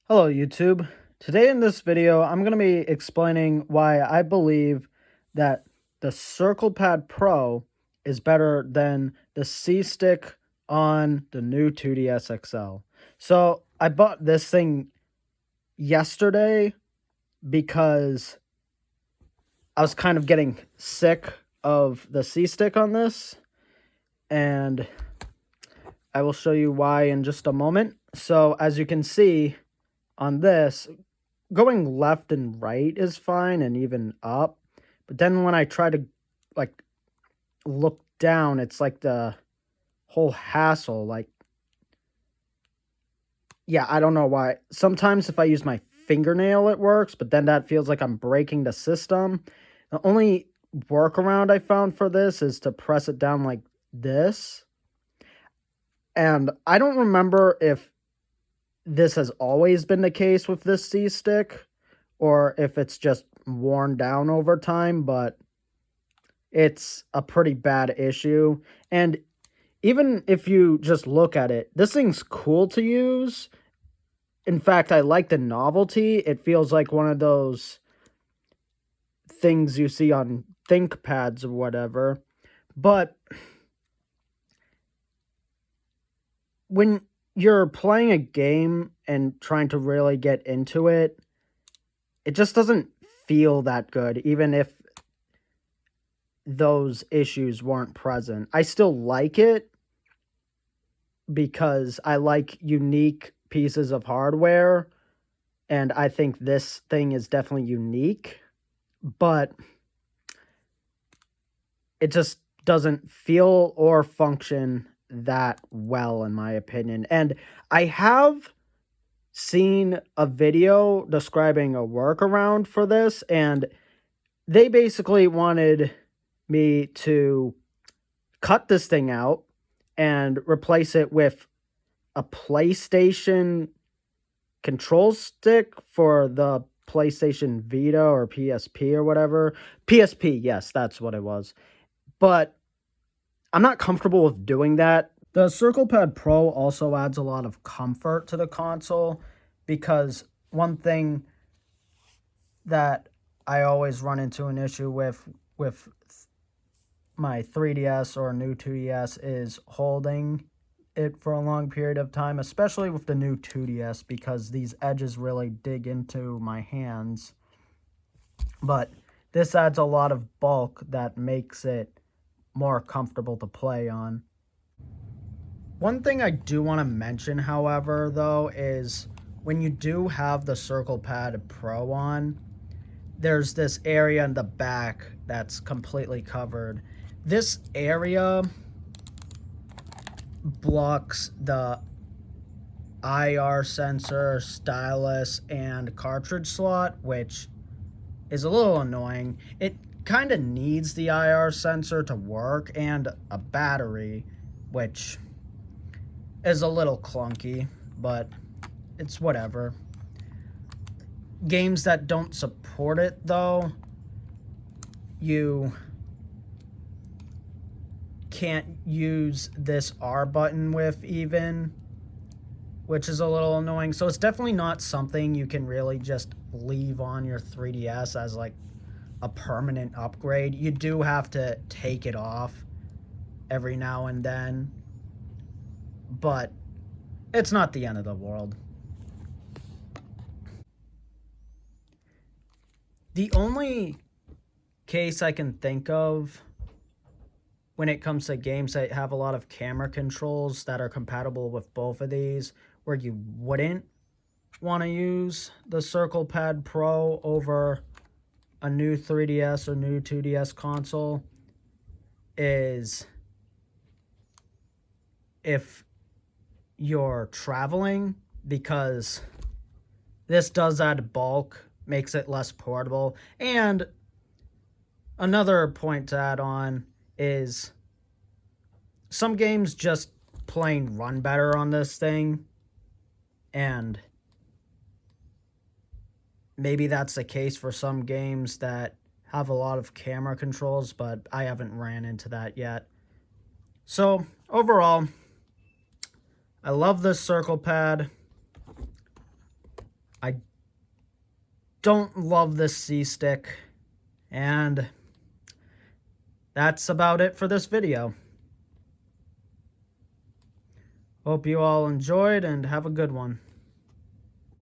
Hello YouTube. Today in this video, I'm going to be explaining why I believe that the Circle Pad Pro is better than the C-Stick on the new 2DS XL. So I bought this thing yesterday because I was kind of getting sick of the C-Stick on this, and I will show you why in just a moment. So as you can see on this, going left and right is fine and even up, but then when I try to like look down, it's like the whole hassle. Like, yeah, I don't know why. Sometimes if I use my fingernail it works, but then that feels like I'm breaking the system. The only workaround I found for this is to press it down like this, and I don't remember if this has always been the case with this C-Stick or if it's just worn down over time, but it's a pretty bad issue. And even if you just look at it, this thing's cool to use. In fact, I like the novelty. It feels like one of those things you see on ThinkPads or whatever. But when you're playing a game and trying to really get into it, it just doesn't feel that good, even if those issues weren't present. I still like it because I like unique pieces of hardware, and I think this thing is definitely unique, but it just doesn't feel or function that well, in my opinion. And I have seen a video describing a workaround for this, and they basically wanted me to cut this thing out and replace it with a PlayStation control stick for the PlayStation Vita or PSP or whatever. PSP, yes, that's what it was. But I'm not comfortable with doing that. The Circle Pad Pro also adds a lot of comfort to the console, because one thing that I always run into an issue with my 3DS or new 2DS is holding it for a long period of time, especially with the new 2DS, because these edges really dig into my hands. But this adds a lot of bulk that makes it more comfortable to play on. One thing I do want to mention, however, though, is when you do have the Circle Pad Pro on, there's this area in the back that's completely covered. This area blocks the IR sensor, stylus, and cartridge slot, which is a little annoying. It kind of needs the IR sensor to work and a battery, which is a little clunky, but it's whatever. Games that don't support it, though, you can't use this R button with even, which is a little annoying. So it's definitely not something you can really just leave on your 3DS as like a permanent upgrade. You do have to take it off every now and then, but it's not the end of the world. The only case I can think of when it comes to games that have a lot of camera controls that are compatible with both of these, where you wouldn't want to use the Circle Pad Pro over a new 3DS or new 2DS console, is if you're traveling, because this does add bulk, makes it less portable. And another point to add on is some games just plain run better on this thing, and maybe that's the case for some games that have a lot of camera controls, but I haven't ran into that yet. So overall, I love this Circle Pad. I don't love this C-stick, and that's about it for this video. Hope you all enjoyed and have a good one.